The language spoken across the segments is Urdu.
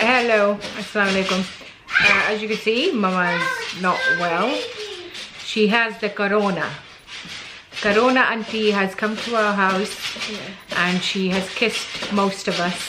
Hello, assalamu alaikum. As you can see, Mama is not well. She has the corona. Corona auntie has come to our house and she has kissed most of us.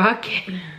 Baki.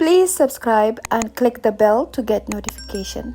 Please subscribe and click the bell to get notification.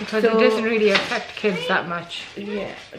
Because it doesn't really affect kids that much.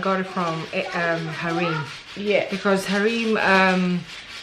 got it from Hareem. Because Hareem,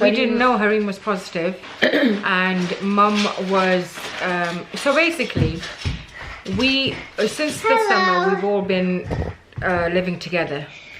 We didn't know Hareem was positive and mum was so basically since the summer we've all been living together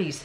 please.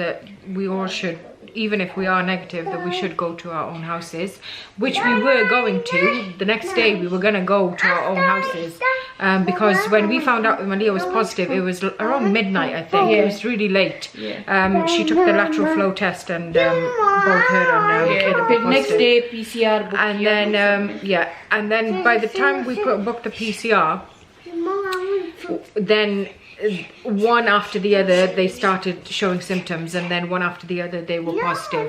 that we all should, even if we are negative, that we should go to our own houses, which we were going to. The next day we were going to go to our own houses, because when we found out Malia was positive, it was around midnight, I think. It was really late. She took the lateral flow test and both her and Caleb were positive. Next day PCR booked, and then and then by the time we booked the PCR, then one after the other they started showing symptoms, and then one after the other they were positive.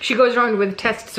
She goes around with tests.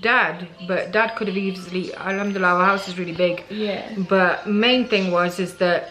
dad, but dad could have easily, alhamdulillah, our house is really big. But main thing is that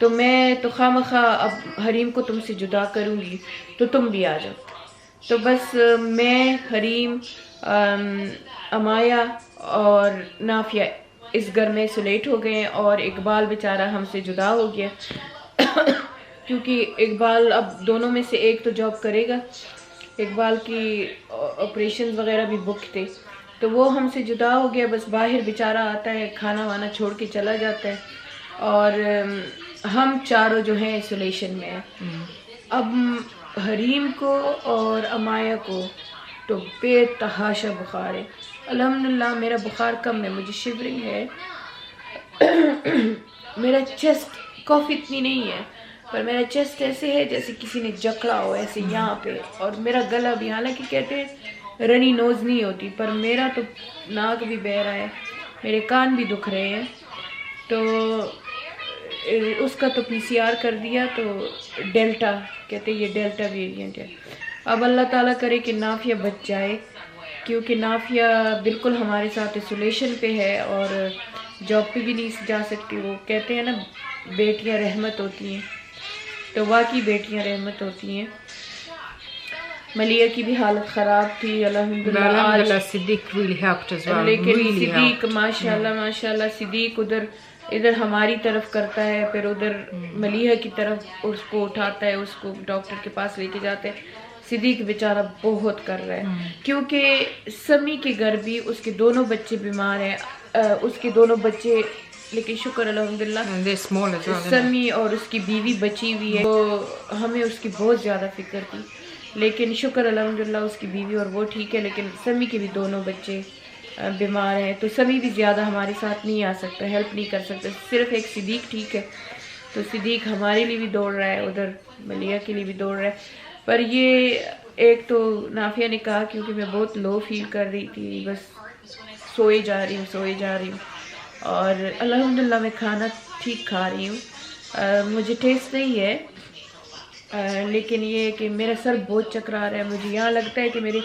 تو میں تو خواہ اب حریم کو تم سے جدا کروں گی تو تم بھی آ جاؤ. تو بس میں، حریم، امایا اور نافیہ اس گھر میں سلیٹ ہو گئے ہیں، اور اقبال بیچارہ ہم سے جدا ہو گیا کیونکہ اقبال اب دونوں میں سے ایک تو جاب کرے گا. اقبال کی آپریشن وغیرہ بھی بک تھے تو وہ ہم سے جدا ہو گیا. بس باہر بیچارہ آتا ہے، کھانا وانا چھوڑ کے چلا جاتا ہے، اور ہم چاروں جو ہیں آئسولیشن میں ہیں. اب حریم کو اور امایا کو تو بے تحاشا بخار ہے. الحمدللہ میرا بخار کم ہے، مجھے شیورنگ ہے، میرا چیسٹ کافی اتنی نہیں ہے پر میرا چیسٹ ایسے ہے جیسے کسی نے جکڑا ہو ایسے یہاں پہ، اور میرا گلا بھی، حالانکہ کہتے ہیں رنی نوز نہیں ہوتی پر میرا تو ناک بھی بہہ رہا ہے، میرے کان بھی دکھ رہے ہیں. تو اس کا تو PCR کر دیا تو ڈیلٹا کہتے ہیں، یہ ڈیلٹا ویریئنٹ ہے. اب اللہ تعالیٰ کرے کہ نافیہ بچ جائے، کیونکہ نافیہ بالکل ہمارے ساتھ ایسولیشن پہ ہے اور جاب پہ بھی نہیں جا سکتی. وہ کہتے ہیں نا بیٹیاں رحمت ہوتی ہیں، تو واقعی بیٹیاں رحمت ہوتی ہیں. ملیہ کی بھی حالت خراب تھی الحمدللہ. صدیق really helped as well. لیکن really صدیق helped. ماشاءاللہ صدیق ادھر ہماری طرف کرتا ہے، پھر ادھر ملیحہ کی طرف اس کو اٹھاتا ہے، اس کو ڈاکٹر کے پاس لے کے جاتے ہیں. صدیق بیچارہ بہت کر رہا ہے کیونکہ سمی کے گھر بھی اس کے دونوں بچے بیمار ہیں، اس کے دونوں بچے، لیکن شکر الحمدللہ And they're small as well. سمی اور اس کی بیوی بچی ہوئی ہے. تو ہمیں اس کی بہت زیادہ فکر تھی، لیکن شکر الحمدللہ اس کی بیوی اور وہ ٹھیک ہے، لیکن سمی کے بھی دونوں بچے بیمار ہیں. تو سمی بھی زیادہ ہمارے ساتھ نہیں آ سکتا، ہیلپ نہیں کر سکتا، صرف ایک صدیق ٹھیک ہے. تو صدیق ہمارے لیے بھی دوڑ رہا ہے، ادھر ملیحہ کے لیے بھی دوڑ رہا ہے. پر یہ ایک تو نافیہ نے کہا کیونکہ میں بہت لو فیل کر رہی تھی، بس سوئے جا رہی ہوں، اور الحمدللہ میں کھانا ٹھیک کھا رہی ہوں. مجھے ٹیسٹ نہیں ہے، لیکن یہ ہے کہ میرا سر بہت چکرا رہا ہے. مجھے یہاں لگتا ہے کہ میرے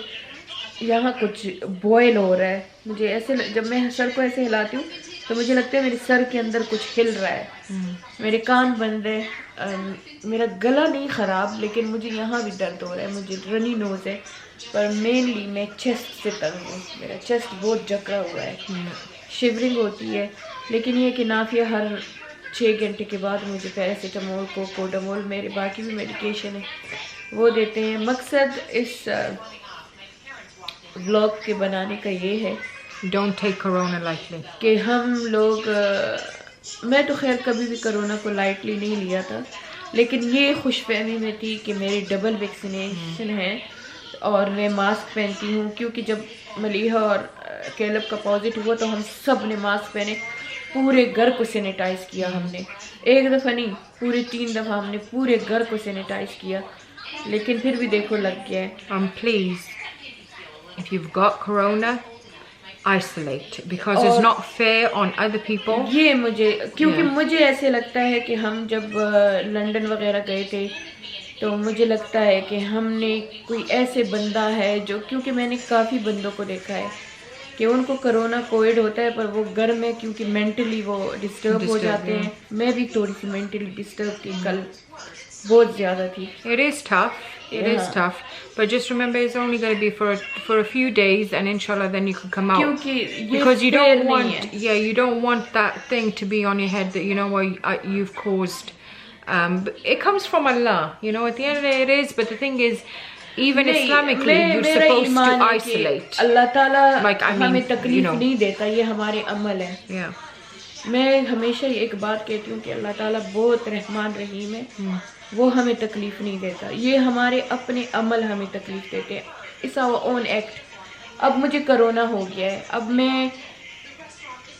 یہاں کچھ بوائل ہو رہا ہے. مجھے ایسے جب میں سر کو ایسے ہلاتی ہوں تو مجھے لگتا ہے میرے سر کے اندر کچھ ہل رہا ہے. میرے کان بند ہے، میرا گلا نہیں خراب لیکن مجھے یہاں بھی درد ہو رہا ہے. مجھے رنی نوز ہے پر مینلی میں چیسٹ سے تنگ ہوں، میرا چیسٹ بہت جکڑا ہوا ہے، شیورنگ ہوتی ہے. لیکن یہ کہ نافیہ ہر 6 گھنٹے کے بعد مجھے پیراسیٹامول، کوڈامول، میرے باقی بھی میڈیکیشن ہے وہ دیتے ہیں. مقصد اس ولاگ کے بنانے کا یہ ہے Don't take corona lightly. کہ ہم لوگ، میں تو خیر کبھی بھی کرونا کو لائٹلی نہیں لیا تھا، لیکن یہ خوش فہمی میں تھی کہ میری ڈبل ویکسینیشن ہے اور میں ماسک پہنتی ہوں. کیونکہ جب ملیحہ اور کیلب کا پازیٹیو ہوا تو ہم سب نے ماسک پہنے، پورے گھر کو سینیٹائز کیا. ہم نے ایک دفعہ نہیں، پورے 3 دفعہ ہم نے پورے گھر کو سینیٹائز کیا، لیکن پھر بھی دیکھو لگ گیا ہے. Please, if you've got corona, isolate, because it's not fair on other people. یہ مجھے کیونکہ مجھے ایسے لگتا ہے کہ ہم جب لنڈن وغیرہ گئے تھے تو مجھے لگتا ہے کہ ہم نے کوئی ایسے بندہ ہے جو، کیونکہ میں نے کافی بندوں کو دیکھا ہے کہ ان کو کرونا کووڈ ہوتا ہے پر وہ گھر میں کیونکہ مینٹلی وہ ڈسٹرب ہو جاتے ہیں. میں بھی تھوڑی سی مینٹلی ڈسٹرب تھی، کل بہت زیادہ تھی. It is tough. It is tough. But just remember, it's only going to be for a few days, and inshallah, then you can come out. Because you don't want, you don't want that thing to be on your head that you know what you've caused. It comes from Allah, you know. At the end of the day, it is. But the thing is, even Islamically, you're supposed to isolate. اللہ تعالیٰ Like, I mean, ہمیں تکلیف نہیں دیتا، یہ ہمارے عمل ہے. Yeah. میں ہمیشہ ایک بات کہتی ہوں کہ اللہ تعالیٰ بہت رحمان رحیم ہے، وہ ہمیں تکلیف نہیں دیتا، یہ ہمارے اپنے عمل ہمیں تکلیف دیتے ہیں. It's our own act. اب مجھے کرونا ہو گیا ہے، اب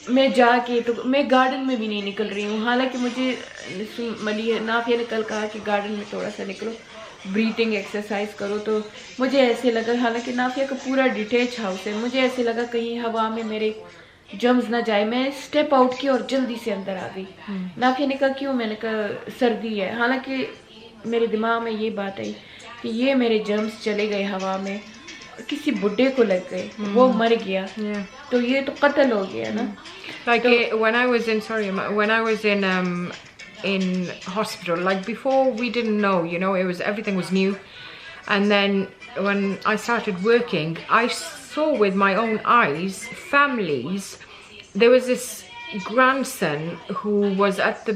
میں جا کے تو میں گارڈن میں بھی نہیں نکل رہی ہوں. حالانکہ مجھے نافیہ نے کل کہا کہ گارڈن میں تھوڑا سا نکلو، بریتھنگ ایکسرسائز کرو، تو مجھے ایسے لگا، حالانکہ نافیہ کا پورا ڈیٹیچ ہاؤس ہے، مجھے ایسے لگا کہیں ہوا میں میرے جمز نہ جائے. میں اسٹیپ آؤٹ کی اور جلدی سے اندر آ گئی. نافیہ نے کہا کیوں؟ میں نے کہا سردی ہے. حالانکہ میرے دماغ میں یہ بات آئی کہ یہ میرے جرمز چلے گئے ہوا میں، کسی بڈھے کو لگ گئے، وہ مر گیا، تو یہ تو قتل ہو گیا نا. Like when I was in in hospital. Like before, we didn't know, you know, everything was new. And then when I started working, I saw with my own eyes families. There was this grandson who was at the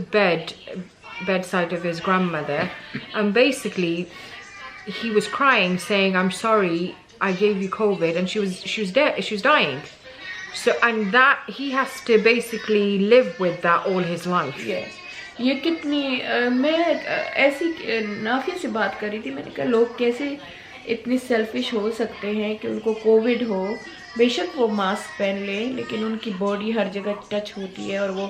bedside of his grandmother, and basically he was crying, saying, "I'm sorry, I gave you COVID," and she was dead, she was dying. So, and that he has to basically live with that all his life. Yes. یہ کتنی میں ایسی نافیہ سے بات کر رہی تھی, میں نے کہا لوگ کیسے اتنے سیلفش ہو سکتے ہیں کہ ان کو کووڈ ہو, بے شک وہ ماسک پہن لیں لیکن ان کی باڈی ہر جگہ ٹچ ہوتی ہے اور وہ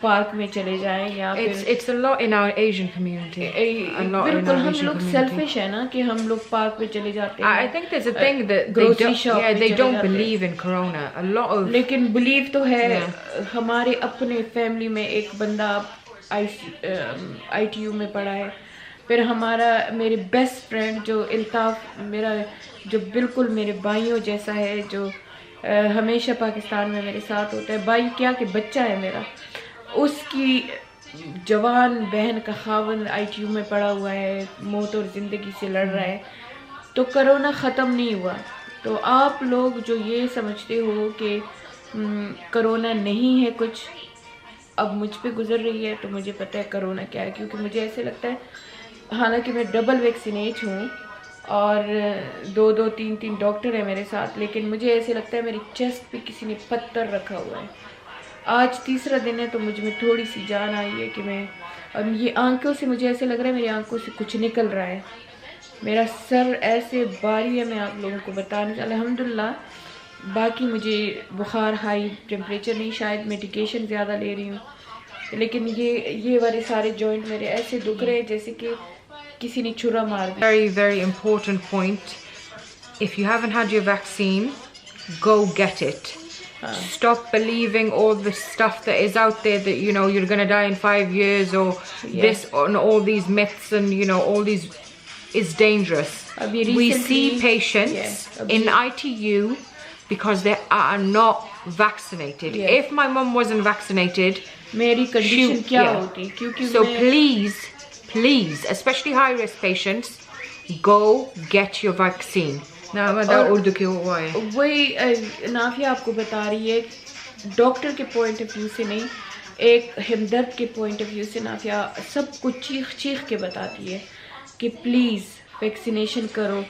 پارک میں چلے جائیں یا It's a lot in our Asian community. بالکل ہم لوگ سیلفش ہیں نا کہ ہم لوگ پارک میں چلے جاتے ہیں. I think there's a thing that they don't believe in corona. A lot of لیکن بلیو تو ہے. ہمارے اپنے فیملی میں ایک بندہ ITU میں پڑا ہے. پھر میرے بیسٹ فرینڈ جو الطاف, میرا جو بالکل میرے بھائیوں جیسا ہے, جو ہمیشہ پاکستان میں میرے ساتھ ہوتا ہے, بھائی کیا کہ بچہ ہے میرا, اس کی جوان بہن کا خاوند ITU میں پڑا ہوا ہے, موت اور زندگی سے لڑ رہا ہے. تو کرونا ختم نہیں ہوا. تو آپ لوگ جو یہ سمجھتے ہو کہ کرونا نہیں ہے کچھ, اب مجھ پہ گزر رہی ہے تو مجھے پتہ ہے کرونا کیا ہے, کیونکہ مجھے ایسے لگتا ہے, حالانکہ میں ڈبل ویکسینیٹ ہوں اور 2-3 ڈاکٹر ہیں میرے ساتھ, لیکن مجھے ایسے لگتا ہے میری چیسٹ پہ کسی نے پتھر رکھا ہوا ہے. آج تیسرا دن ہے تو مجھ میں تھوڑی سی جان آئی ہے کہ میں, اب یہ آنکھوں سے مجھے ایسے لگ رہا ہے میری آنکھوں سے کچھ نکل رہا ہے, میرا سر ایسے باری ہے, میں آپ لوگوں کو بتانے الحمدللہ. باقی مجھے بخار, ہائی ٹیمپریچر نہیں, شاید میڈیکیشن زیادہ لے رہی ہوں, لیکن یہ والے سارے جوائنٹ میرے ایسے دکھ رہے ہیں جیسے کہ کسی نے چھرا مار دیا. Very, very important point. If you haven't had your vaccine, go get it. Stop believing all the stuff that is out there that, you know, you're going to die in 5 years or this, and all these myths and, you know, all these is dangerous. We see patients in ITU because they are not vaccinated. If my mum wasn't vaccinated, میری کنڈیشن کیا ہوتی, کیونکہ so please, especially high risk patients, go get your vaccine. Urdu کی وہی نافیہ آپ کو بتا رہی ہے, ڈاکٹر کے پوائنٹ آف ویو سے نہیں, ایک ہمدرد کے پوائنٹ آف ویو سے نافیہ سب کو چیخ کے بتاتی ہے کہ پلیز ویکسینیشن کرو.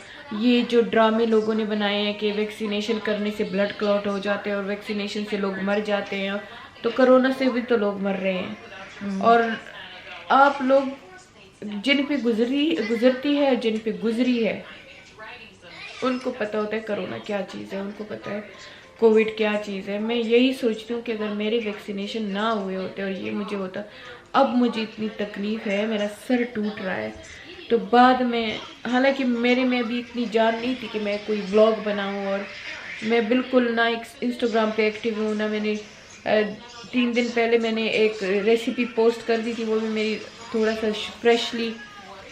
یہ جو ڈرامے لوگوں نے بنائے ہیں کہ ویکسینیشن کرنے سے بلڈ کلاٹ ہو جاتے ہیں اور ویکسینیشن سے لوگ مر جاتے ہیں, تو کرونا سے بھی تو لوگ مر رہے ہیں. اور آپ لوگ جن پہ گزرتی ہے, جن پہ گزری ہے, ان کو پتہ ہوتا ہے کرونا کیا چیز ہے, ان کو پتہ ہے کووڈ کیا چیز ہے. میں یہی سوچتی ہوں کہ اگر میرے ویکسینیشن نہ ہوئے ہوتے اور یہ مجھے ہوتا, اب مجھے اتنی تکلیف ہے, میرا سر ٹوٹ رہا ہے. تو بعد میں, حالانکہ میرے میں ابھی اتنی جان نہیں تھی کہ میں کوئی ولاگ بناؤں, اور میں بالکل نہ انسٹاگرام پہ ایکٹیو ہوں, نہ میں نے 3 دن پہلے میں نے ایک ریسیپی پوسٹ کر دی تھی, وہ بھی میری تھوڑا سا فریشلی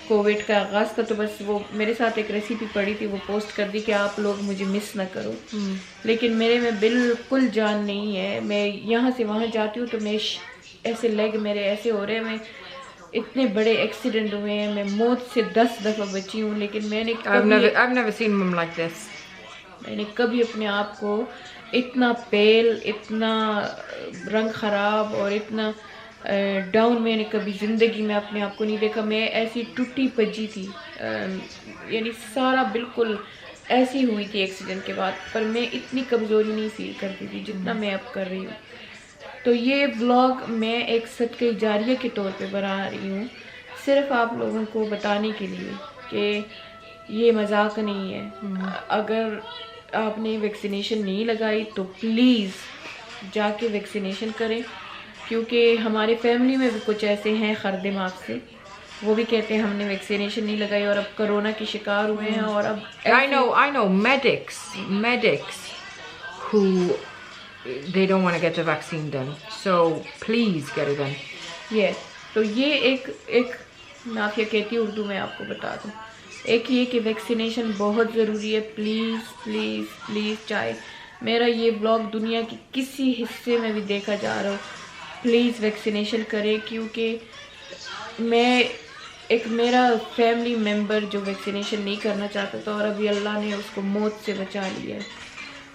کووڈ کا آغاز تھا, تو بس وہ میرے ساتھ ایک ریسیپی پڑی تھی, وہ پوسٹ کر دی کہ آپ لوگ مجھے مس نہ کرو. لیکن میرے میں بالکل جان نہیں ہے. میں یہاں سے وہاں جاتی ہوں تو میں ایسے لیگ میرے ایسے ہو رہے ہیں, میں اتنے بڑے ایکسیڈنٹ ہوئے ہیں, میں موت سے 10 دفعہ بچی ہوں, لیکن میں نے I've never seen mum like this. میں نے کبھی اپنے آپ کو اتنا پیل, اتنا رنگ خراب اور اتنا ڈاؤن میں نے کبھی زندگی میں اپنے آپ کو نہیں دیکھا. میں ایسی ٹوٹی پجی تھی, یعنی سارا بالکل ایسی ہوئی تھی ایکسیڈنٹ کے بعد, پر میں اتنی کمزوری نہیں فیل کرتی تھی جتنا میں اب کر رہی ہوں. تو یہ ولاگ میں ایک صدقہ جاریہ کے طور پہ بنا رہی ہوں, صرف آپ لوگوں کو بتانے کے لیے کہ یہ مذاق نہیں ہے. اگر آپ نے ویکسینیشن نہیں لگائی تو پلیز جا کے ویکسینیشن کریں, کیونکہ ہمارے فیملی میں بھی کچھ ایسے ہیں خرد دماغ سے, وہ بھی کہتے ہیں ہم نے ویکسینیشن نہیں لگائی اور اب کرونا کے شکار ہوئے ہیں. اور اب I know medics who they don't want to get the vaccine done, so please get it done. Yes. تو یہ ایک نافیہ کہتی اردو میں آپ کو بتا دوں, ایک یہ کہ ویکسینیشن بہت ضروری ہے. پلیز پلیز پلیز, چاہے میرا یہ ولاگ دنیا کی کسی حصے میں بھی دیکھا جا رہا ہو, پلیز ویکسینیشن کریں, کیونکہ میں ایک میرا فیملی ممبر جو ویکسینیشن نہیں کرنا چاہتا تھا اور ابھی اللہ نے اس کو موت سے بچا لیا ہے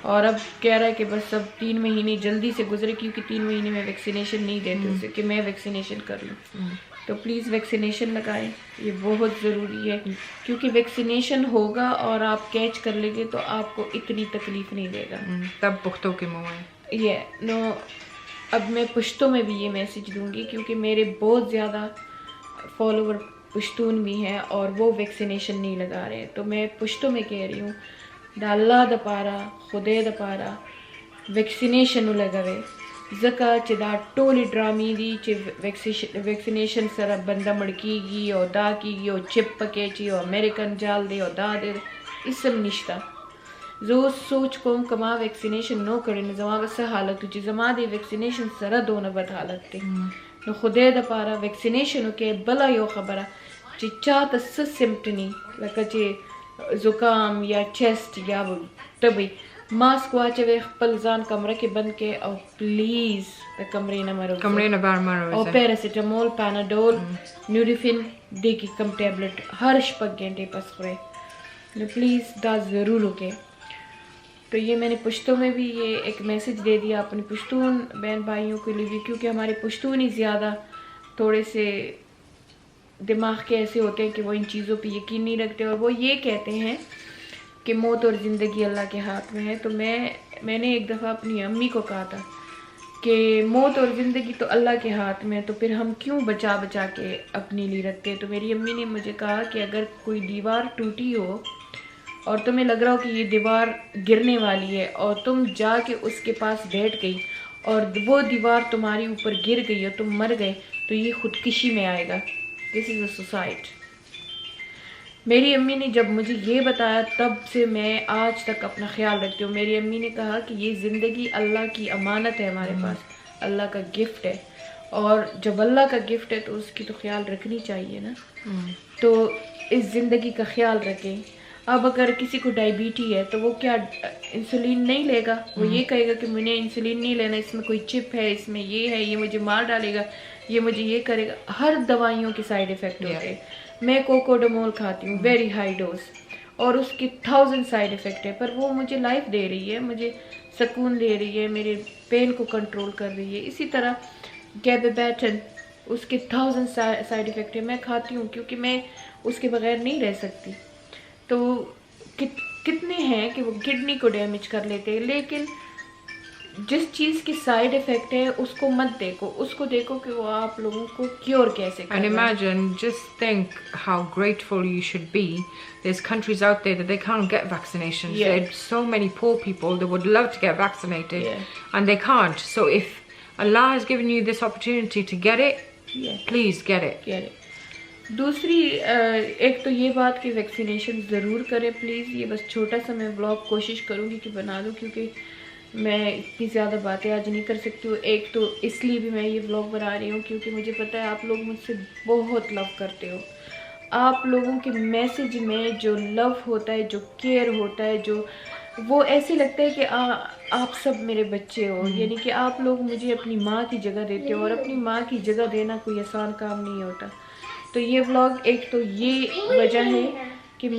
اور اب کہہ رہا ہے کہ بس اب 3 مہینے جلدی سے گزرے کیونکہ 3 مہینے میں ویکسینیشن نہیں دیتے اسے کہ میں ویکسینیشن کر لوں. تو پلیز ویکسینیشن لگائیں, یہ بہت ضروری ہے کیونکہ ویکسینیشن ہوگا اور آپ کیچ کر لیں گے تو آپ کو اتنی تکلیف نہیں دے گا. تب پختوں کے منہ ہے یہ نو اب میں پشتوں میں بھی یہ میسج دوں گی کیونکہ میرے بہت زیادہ فالوور پشتون بھی ہیں اور وہ ویکسینیشن نہیں لگا رہے. تو میں پشتوں میں کہہ رہی ہوں دا اللہ دا پارا خدے دا پارا ویکسینیشن لگاوے زکا چہ دا ٹولی ڈرامی دی چہ ویکسینیشن سر بندہ مڑکی گی اور دا کی گی اور چپ پکے چی اور امریکن جال دے اور دا دے اسم نشتہ زو سوچ کوم کما ویکسینیشن نو کرے زما بس حالت چی زما دی ویکسینیشن سر دون بد حالت تے نو خدے دا پارا ویکسینیشن کے بلا یو خبرہ چی چاہت سمپٹنی لکا چی زکام یا چیسٹ یا طبی ماسک واچوے خپل ځان کمرے کے بند کے او پلیز کمرے نہ مرو کمرے نہ باہر مرو او پیراسیٹامول پیناڈول نیوریفن دے کی کم ٹیبلٹ ہر شپک گھنٹے پس پڑے پلیز دا ضرور ہوکے. تو یہ میں نے پشتوں میں بھی یہ ایک میسج دے دیا اپنے پشتون بہن بھائیوں کے لیے بھی کیونکہ ہمارے پشتون ہی زیادہ تھوڑے سے دماغ کے ایسے ہوتے ہیں کہ وہ ان چیزوں پہ یقین نہیں رکھتے اور وہ یہ کہتے ہیں کہ موت اور زندگی اللہ کے ہاتھ میں ہے. تو میں نے ایک دفعہ اپنی امی کو کہا تھا کہ موت اور زندگی تو اللہ کے ہاتھ میں ہے تو پھر ہم کیوں بچا بچا کے اپنے لیے رکھتے. تو میری امی نے مجھے کہا کہ اگر کوئی دیوار ٹوٹی ہو اور تمہیں لگ رہا ہو کہ یہ دیوار گرنے والی ہے اور تم جا کے اس کے پاس بیٹھ گئی اور وہ دیوار تمہاری اوپر گر گئی اور تم مر گئے تو یہ خودکشی میں آئے گا. دس از اے سوسائڈ. میری امی نے جب مجھے یہ بتایا تب سے میں آج تک اپنا خیال رکھتی ہوں. میری امی نے کہا کہ یہ زندگی اللہ کی امانت ہے ہمارے پاس, اللہ کا گفٹ ہے اور جب اللہ کا گفٹ ہے تو اس کی تو خیال رکھنی چاہیے نا. تو اس زندگی کا خیال رکھیں. اب اگر کسی کو ڈائبٹی ہے تو وہ کیا انسولین نہیں لے گا, وہ یہ کہے گا کہ میں نے انسولین نہیں لینا, اس میں کوئی چپ ہے, اس میں یہ ہے, یہ مجھے مار ڈالے گا, یہ مجھے یہ کرے گا. ہر دوائیوں کے سائیڈ افیکٹ ہوتے ہیں. میں کوکوڈامول کھاتی ہوں ویری ہائی ڈوز اور اس کی 1000 سائیڈ افیکٹ ہے پر وہ مجھے لائف دے رہی ہے, مجھے سکون دے رہی ہے, میرے پین کو کنٹرول کر رہی ہے. اسی طرح گیبیبیٹن اس کے 1000 سائیڈ افیکٹ ہے, میں کھاتی ہوں کیونکہ میں اس کے بغیر نہیں رہ سکتی. تو کتنے ہیں کہ وہ کڈنی کو ڈیمیج کر لیتے ہیں, لیکن جس چیز کی سائیڈ افیکٹ ہے اس کو مت دیکھو, اس کو دیکھو کہ وہ آپ لوگوں کو کیور کیسے کرے. And imagine, just think how grateful you should be. There's countries out there that they can't get vaccinations. Yeah. There's so many poor people that would love to get vaccinated, Yeah. and they can't. So if Allah has given you this opportunity to get it, Yeah. please get it. کہہ رہے. دوسری ایک تو یہ بات کہ ویکسینیشن ضرور کریں پلیز. یہ بس چھوٹا سا میں ولاگ کوشش کروں گی کہ بنا دوں کیونکہ میں اتنی زیادہ باتیں آج نہیں کر سکتی ہوں. ایک تو اس لیے بھی میں یہ ولاگ بنا رہی ہوں کیونکہ مجھے پتہ ہے آپ لوگ مجھ سے بہت لو کرتے ہو. آپ لوگوں کے میسج میں جو لو ہوتا ہے, جو کیئر ہوتا ہے, جو وہ ایسے لگتا ہے کہ آپ سب میرے بچے ہو. یعنی کہ آپ لوگ مجھے اپنی ماں کی جگہ دیتے ہو اور اپنی ماں کی جگہ دینا کوئی آسان کام نہیں ہوتا. تو یہ ولاگ ایک تو یہ وجہ ہے کہ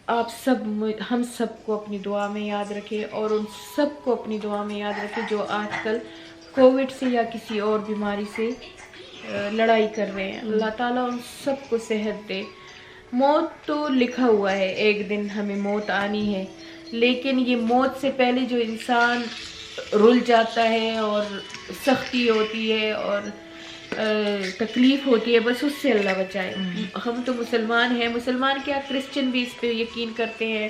آپ سب ہم سب کو اپنی دعا میں یاد رکھیں اور ان سب کو اپنی دعا میں یاد رکھیں جو آج کل کووڈ سے یا کسی اور بیماری سے لڑائی کر رہے ہیں. اللہ تعالیٰ ان سب کو صحت دے. موت تو لکھا ہوا ہے, ایک دن ہمیں موت آنی ہے, لیکن یہ موت سے پہلے جو انسان رل جاتا ہے اور سختی ہوتی ہے اور تکلیف ہوتی ہے بس اس سے اللہ بچائے. ہم تو مسلمان ہیں, مسلمان کیا کرسچن بھی اس پہ یقین کرتے ہیں,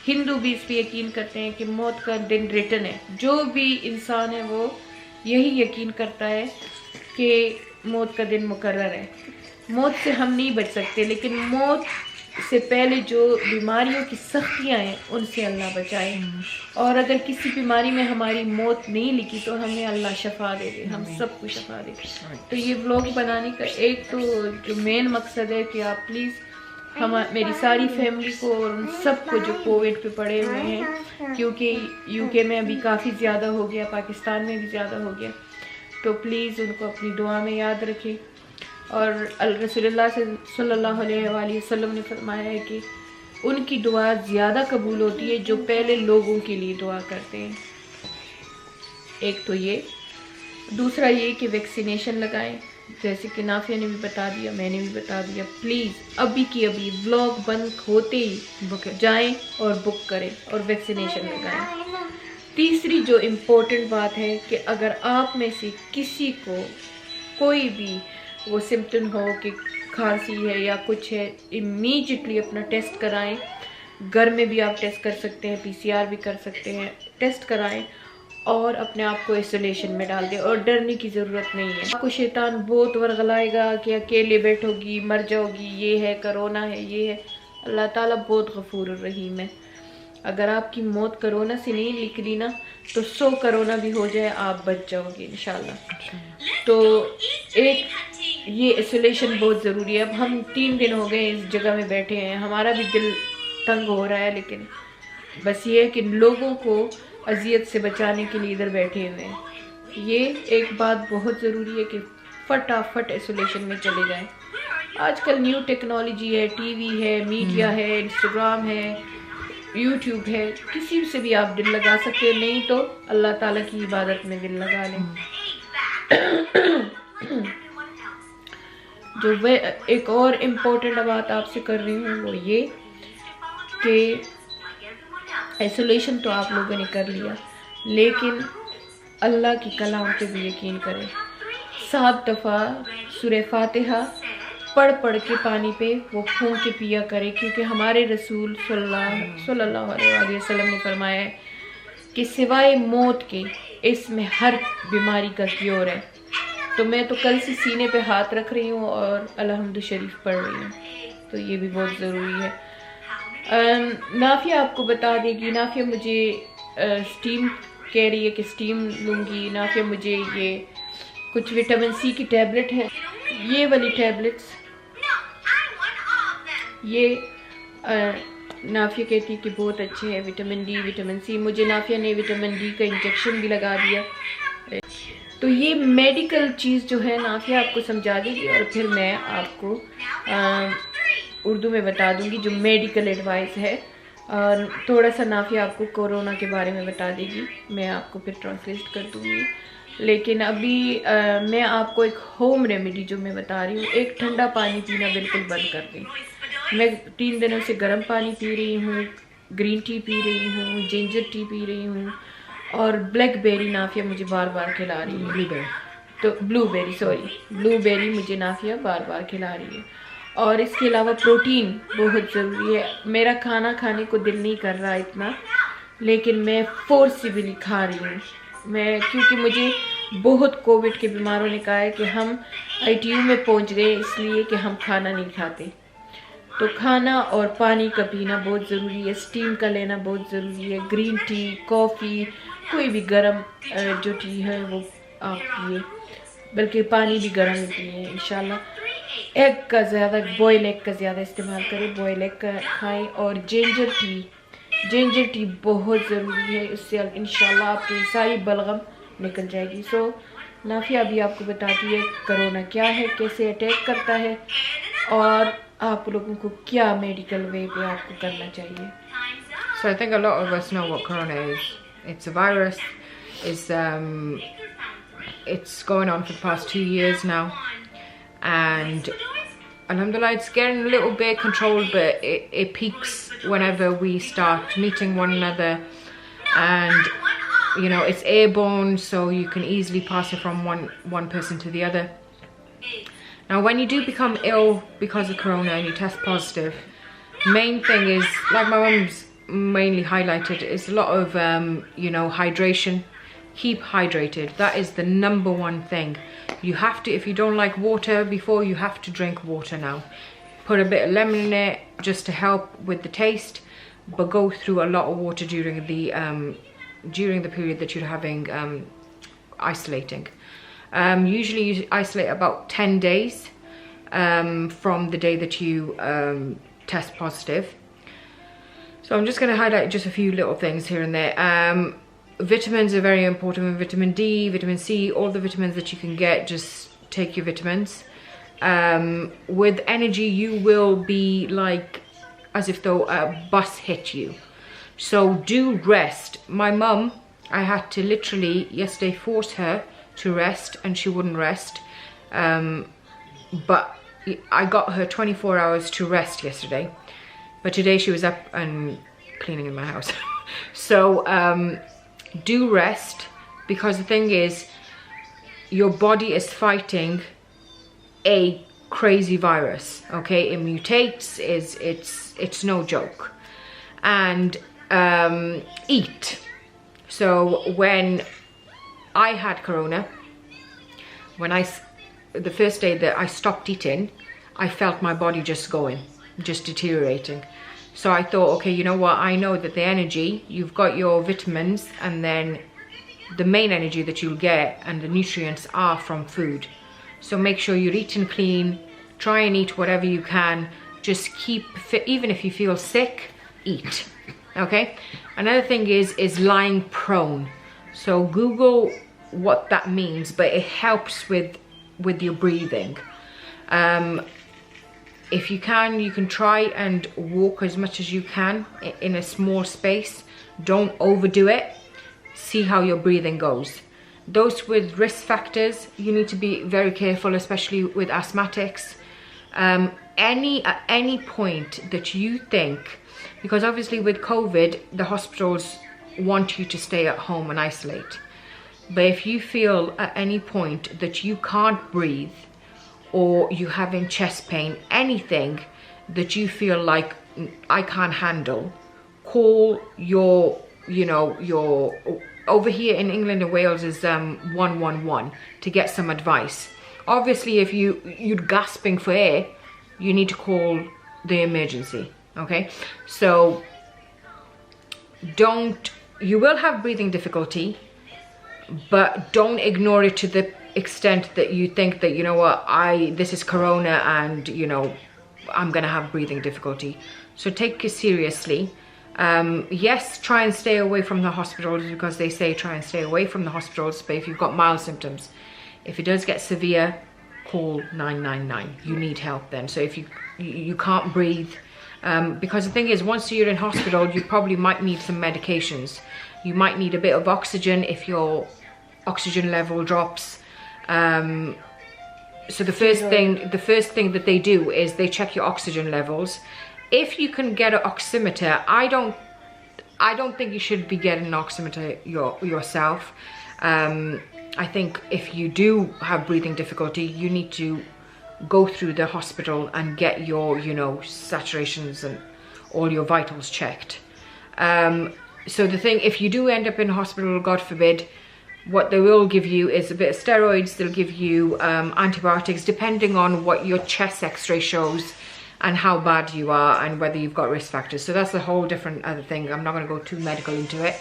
ہندو بھی اس پہ یقین کرتے ہیں کہ موت کا دن ریٹن ہے. جو بھی انسان ہے وہ یہی یقین کرتا ہے کہ موت کا دن مقرر ہے. موت سے ہم نہیں بچ سکتے, لیکن موت سے پہلے جو بیماریوں کی سختیاں ہیں ان سے اللہ بچائے. اور اگر کسی بیماری میں ہماری موت نہیں لکھی تو ہمیں اللہ شفا دے دے, ہم سب کو شفا دے. تو یہ ولاگ بنانے کا ایک تو جو مین مقصد ہے کہ آپ پلیز میری ساری فیملی کو اور ان سب کو جو کووڈ پہ پڑے ہوئے ہیں, کیونکہ یو کے میں ابھی کافی زیادہ ہو گیا, پاکستان میں بھی زیادہ ہو گیا, تو پلیز ان کو اپنی دعا میں یاد رکھیں. اور رسول اللہ صلی اللہ علیہ وآلہ وسلم نے فرمایا ہے کہ ان کی دعا زیادہ قبول ہوتی ہے جو پہلے لوگوں کے لیے دعا کرتے ہیں. ایک تو یہ، دوسرا یہ کہ ویکسینیشن لگائیں، جیسے کہ نافیہ نے بھی بتا دیا، میں نے بھی بتا دیا. پلیز ابھی کی ابھی ولاگ بند ہوتے ہی جائیں اور بک کریں اور ویکسینیشن لگائیں. تیسری جو امپورٹنٹ بات ہے کہ اگر آپ میں سے کسی کو کوئی بھی وہ سمپٹم ہو کہ کھانسی ہے یا کچھ ہے، امیجیٹلی اپنا ٹیسٹ کرائیں. گھر میں بھی آپ ٹیسٹ کر سکتے ہیں، PCR بھی کر سکتے ہیں. ٹیسٹ کرائیں اور اپنے آپ کو آئسولیشن میں ڈال دیں، اور ڈرنے کی ضرورت نہیں ہے. آپ کو شیطان بہت ورغلائے گا کہ اکیلے بیٹھو گی، مر جاؤ گی، یہ ہے کرونا ہے، یہ ہے. اللہ تعالیٰ بہت غفور الرحیم ہے. اگر آپ کی موت کرونا سے نہیں نکلی نا تو 100 کرونا بھی ہو جائے آپ بچ جاؤ گے انشاءاللہ. تو ایک یہ آئسولیشن بہت ضروری ہے. اب ہم 3 دن ہو گئے اس جگہ میں بیٹھے ہیں، ہمارا بھی دل تنگ ہو رہا ہے، لیکن بس یہ ہے کہ لوگوں کو اذیت سے بچانے کے لیے ادھر بیٹھے ہوئے ہیں. یہ ایک بات بہت ضروری ہے کہ فٹافٹ آئسولیشن میں چلے جائیں. آج کل نیو ٹیکنالوجی ہے، ٹی وی ہے، میڈیا ہے، انسٹاگرام ہے، یوٹیوب ہے، کسی سے بھی آپ دل لگا سکتے ہیں. نہیں تو اللہ تعالیٰ کی عبادت میں دل لگا لیں. جو ایک اور امپورٹنٹ بات آپ سے کر رہی ہوں وہ یہ کہ آئسولیشن تو آپ لوگوں نے کر لیا، لیکن اللہ کی کلام پہ بھی یقین کریں. 7 دفعہ سورہ فاتحہ پڑھ کے پانی پہ وہ پھونک کے پیا کرے، کیونکہ ہمارے رسول صلی اللہ علیہ وسلم نے فرمایا ہے کہ سوائے موت کے اس میں ہر بیماری کا کیور ہے. تو میں تو کل سے سینے پہ ہاتھ رکھ رہی ہوں اور الحمد شریف پڑھ رہی ہوں، تو یہ بھی بہت ضروری ہے. نافیہ آپ کو بتا دے گی. نافیہ مجھے اسٹیم کہہ رہی ہے کہ اسٹیم لوں گی. نافیہ مجھے یہ کچھ وٹامن سی کی ٹیبلٹ ہے، یہ والی ٹیبلٹس، یہ نافیہ کہتی ہے کہ بہت اچھے ہیں، وٹامن ڈی، وٹامن سی. مجھے نافیہ نے وٹامن ڈی کا انجیکشن بھی لگا دیا. تو یہ میڈیکل چیز جو ہے نافیہ آپ کو سمجھا دے گی، اور پھر میں آپ کو اردو میں بتا دوں گی جو میڈیکل ایڈوائس ہے. تھوڑا سا نافیہ آپ کو کورونا کے بارے میں بتا دے گی، میں آپ کو پھر ٹرانسلیٹ کر دوں گی. لیکن ابھی میں آپ کو ایک ہوم ریمیڈی جو میں بتا رہی ہوں، ایک ٹھنڈا پانی پینا بالکل بند کر دیں. میں 3 دنوں سے گرم پانی پی رہی ہوں، گرین ٹی پی رہی ہوں، جنجر ٹی پی رہی ہوں، اور بلیک بیری نافیہ مجھے بار بار کھلا رہی ہے. تو بلو بیری مجھے نافیہ بار بار کھلا رہی ہے. اور اس کے علاوہ پروٹین بہت ضروری ہے. میرا کھانا کھانے کو دل نہیں کر رہا اتنا، لیکن میں فورسیبلی کھا رہی ہوں. کیونکہ مجھے بہت کووڈ کے بیماروں نے کہا ہے کہ ہم ITU میں پہنچ گئے اس لیے کہ ہم کھانا نہیں کھاتے. تو کھانا اور پانی کا پینا بہت ضروری ہے، اسٹیم کا لینا بہت ضروری ہے. گرین ٹی، کافی، کوئی بھی گرم جو ٹی ہے وہ آپ پیے، بلکہ پانی بھی گرم ہی پیے انشاءاللہ. ایگ کا زیادہ، بوائل ایگ کا زیادہ استعمال کریں، بوائل ایگ کا کھائیں. اور جنجر ٹی بہت ضروری ہے، اس سے انشاءاللہ آپ کی ساری بلغم نکل جائے گی. سو نافیہ ابھی آپ کو بتاتی ہے کرونا کیا ہے، کیسے اٹیک کرتا ہے، اور آپ لوگوں کو کیا میڈیکل وے پہ آپ کو کرنا چاہیے. So I think a lot of us know what corona is. It's a virus. It's going on for the past 2 years now, and alhamdulillah it's getting a little bit controlled, but it peaks whenever we start meeting one another, and you know it's airborne, so you can easily pass it from one person to the other. Now when you do become ill because of corona and you test positive, main thing is, like my mum's mainly highlighted, is a lot of hydration. Keep hydrated. That is the number one thing. You have to, if you don't like water before, you have to drink water now. Put a bit of lemon in it just to help with the taste, but go through a lot of water during the period that you're having isolating. Usually you isolate about 10 days from the day that you test positive. So I'm just going to highlight just a few little things here and there. Vitamins are very important. Vitamin D, vitamin C, all the vitamins that you can get, just take your vitamins. with energy, you will be like as if though a bus hit you. So do rest. My mum, I had to literally yesterday force her to rest, and she wouldn't rest. But I got her 24 hours to rest yesterday. But today she was up and cleaning in my house. So do rest, because the thing is, your body is fighting a crazy virus, okay? It mutates, it's no joke. And eat. So when I had corona, the first day that I stopped eating, I felt my body just deteriorating. So I thought, okay, you know what, I know that the energy, you've got your vitamins, and then the main energy that you'll get and the nutrients are from food. So make sure you're eating clean, try and eat whatever you can, just keep fit. Even if you feel sick, eat, okay? Another thing is lying prone. So Google what that means, but it helps with your breathing. If you can try and walk as much as you can in a small space. Don't overdo it. See how your breathing goes. Those with risk factors, you need to be very careful, especially with asthmatics. At any point that you think, because obviously with COVID, the hospitals want you to stay at home and isolate. But if you feel at any point that you can't breathe, or you're having chest pain, anything that you feel like I can't handle, call your over here in England and Wales is 111 to get some advice. Obviously, if you're gasping for air, you need to call the emergency, okay? So you will have breathing difficulty, but don't ignore it to the extent that you think that, you know what, this is corona and, you know, I'm gonna have breathing difficulty. So take it seriously. Yes, try and stay away from the hospitals, because they say try and stay away from the hospitals. But if you've got mild symptoms, if it does get severe, call 999. You need help then. So if you can't breathe, because the thing is, once you're in hospital, you probably might need some medications. You might need a bit of oxygen if your oxygen level drops. So the first thing that they do is they check your oxygen levels. If you can get an oximeter, I don't think you should be getting an oximeter yourself. I think if you do have breathing difficulty, you need to go through the hospital and get your, you know, saturations and all your vitals checked. So the thing, if you do end up in hospital, God forbid, what they will give you is a bit of steroids. They'll give you antibiotics, depending on what your chest x-ray shows and how bad you are and whether you've got risk factors. So that's a whole different other thing. I'm not going to go too medical into it.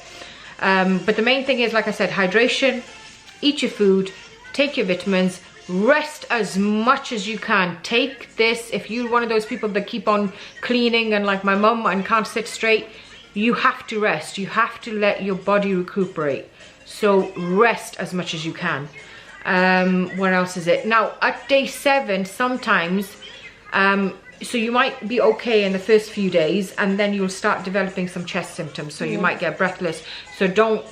But the main thing is, like I said, hydration, eat your food, take your vitamins, rest as much as you can. Take this, if you're one of those people that keep on cleaning and like my mum and can't sit straight, you have to rest. You have to let your body recuperate. So rest as much as you can. What else is it? Now at day 7, sometimes, so you might be okay in the first few days, and then you'll start developing some chest symptoms. So you might get breathless. So don't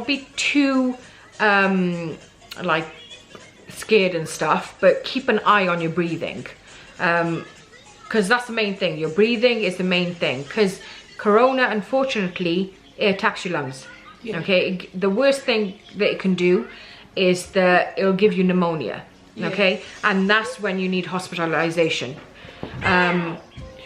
be too like scared and stuff, but keep an eye on your breathing, because that's the main thing. Your breathing is the main thing, because corona, unfortunately, it attacks your lungs. Okay, the worst thing that it can do is that it'll give you pneumonia. Okay, and that's when you need hospitalization.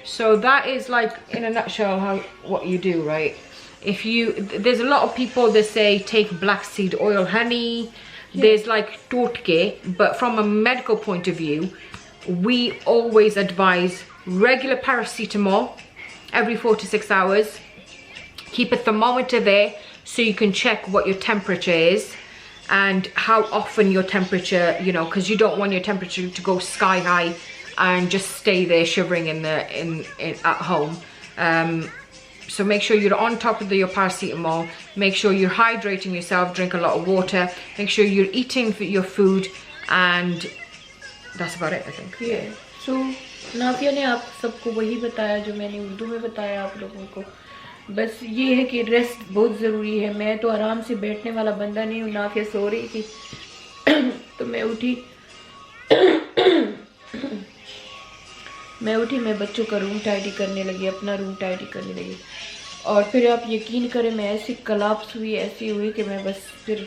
So that is, like, in a nutshell, what you do, right? There's a lot of people that say take black seed oil, honey. There's like totke, but from a medical point of view, we always advise regular paracetamol every 4 to 6 hours. Keep a thermometer there so you can check what your temperature is and how often your temperature, you know, because you don't want your temperature to go sky high and just stay there shivering at home. So make sure you're on top of your paracetamol. Make sure you're hydrating yourself, drink a lot of water. Make sure you're eating your food, and that's about it, I think. سو نافیہ نے آپ سب کو وہی بتایا جو میں نے اردو میں بتایا آپ لوگوں کو. بس یہ ہے کہ ریسٹ بہت ضروری ہے. میں تو آرام سے بیٹھنے والا بندہ نہیں ہوں. نافیہ سو رہی تھی تو میں اٹھی میں بچوں کا روم ٹائڈی کرنے لگی, اپنا روم ٹائڈی کرنے لگی. اور پھر آپ یقین کریں میں ایسی کلاپس ہوئی, ایسی ہوئی کہ میں بس پھر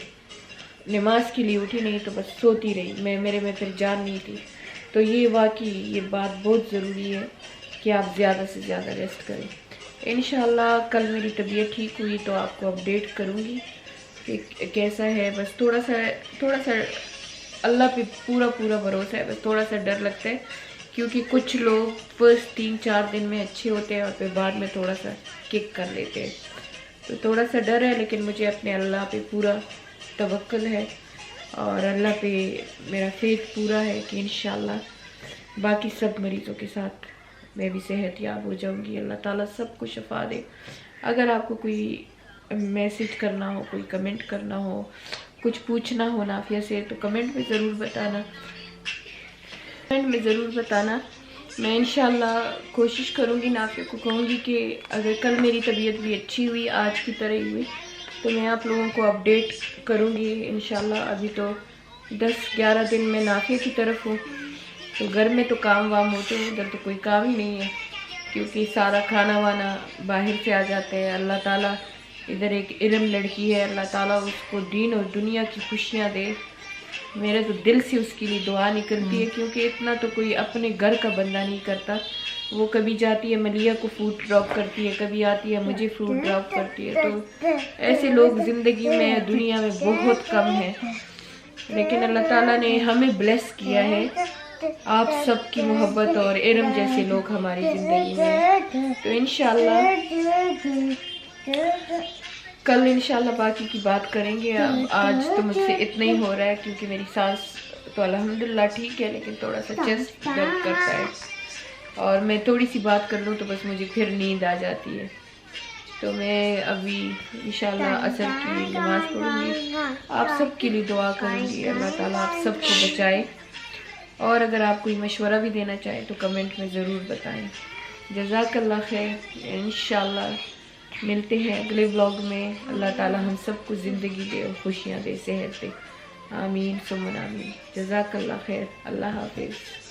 نماز کے لیے اٹھی نہیں تو بس سوتی رہی. میرے میں پھر جان نہیں تھی. تو یہ واقعی یہ بات بہت ضروری ہے کہ آپ زیادہ سے زیادہ ریسٹ کریں. انشاءاللہ کل میری طبیعت ٹھیک ہوئی تو آپ کو اپڈیٹ کروں گی کہ کیسا ہے. بس تھوڑا سا اللہ پہ پورا بھروسہ ہے. بس تھوڑا سا ڈر لگتا ہے کیونکہ کچھ لوگ فرسٹ 3-4 دن میں اچھے ہوتے ہیں اور پھر بعد میں تھوڑا سا کک کر لیتے ہیں. تو تھوڑا سا ڈر ہے لیکن مجھے اپنے اللہ پہ پورا توکل ہے اور اللہ پہ میرا فیتھ پورا ہے کہ انشاءاللہ باقی سب مریضوں کے ساتھ میں بھی صحت یاب ہو جاؤں گی. اللہ تعالیٰ سب کو شفا دے. اگر آپ کو کوئی میسج کرنا ہو, کوئی کمنٹ کرنا ہو, کچھ پوچھنا ہو نافیہ سے تو کمنٹ میں ضرور بتانا. میں انشاءاللہ کوشش کروں گی, نافیہ کو کہوں گی کہ اگر کل میری طبیعت بھی اچھی ہوئی, آج کی طرح ہی ہوئی, تو میں آپ لوگوں کو اپڈیٹ کروں گی انشاءاللہ. ابھی تو 10-11 دن میں نافیہ کی طرف ہوں تو گھر میں تو کام وام ہوتے ہیں, ادھر تو کوئی کام ہی نہیں ہے کیونکہ سارا کھانا وانا باہر سے آ جاتے ہیں. اللہ تعالیٰ ادھر ایک علم لڑکی ہے, اللہ تعالیٰ اس کو دین اور دنیا کی خوشیاں دے. میرے تو دل سے اس کے لیے دعا نکلتی ہے کیونکہ اتنا تو کوئی اپنے گھر کا بندہ نہیں کرتا. وہ کبھی جاتی ہے ملیہ کو فروٹ ڈراپ کرتی ہے, کبھی آتی ہے مجھے فروٹ ڈراپ کرتی ہے. تو ایسے لوگ زندگی میں دنیا میں بہت کم ہیں, لیکن اللہ تعالیٰ نے ہمیں بلیس کیا ہے. آپ سب کی محبت اور علم جیسے لوگ ہماری زندگی میں. تو انشاءاللہ کل انشاءاللہ باقی کی بات کریں گے. اب آج تو مجھ سے اتنا ہی ہو رہا ہے کیونکہ میری سانس تو الحمدللہ ٹھیک ہے لیکن تھوڑا سا چیسٹ درد کرتا ہے اور میں تھوڑی سی بات کر لوں تو بس مجھے پھر نیند آ جاتی ہے. تو میں ابھی انشاءاللہ عصر کی نماز پڑھوں گی. آپ سب کے لیے دعا کروں گی, اللہ تعالیٰ آپ سب کو بچائے. اور اگر آپ کوئی مشورہ بھی دینا چاہیں تو کمنٹ میں ضرور بتائیں. جزاک اللہ خیر. انشاءاللہ ملتے ہیں اگلے ولاگ میں. اللہ تعالیٰ ہم سب کو زندگی دے اور خوشیاں دے, صحت دے. آمین ثم آمین. جزاک اللہ خیر. اللہ حافظ.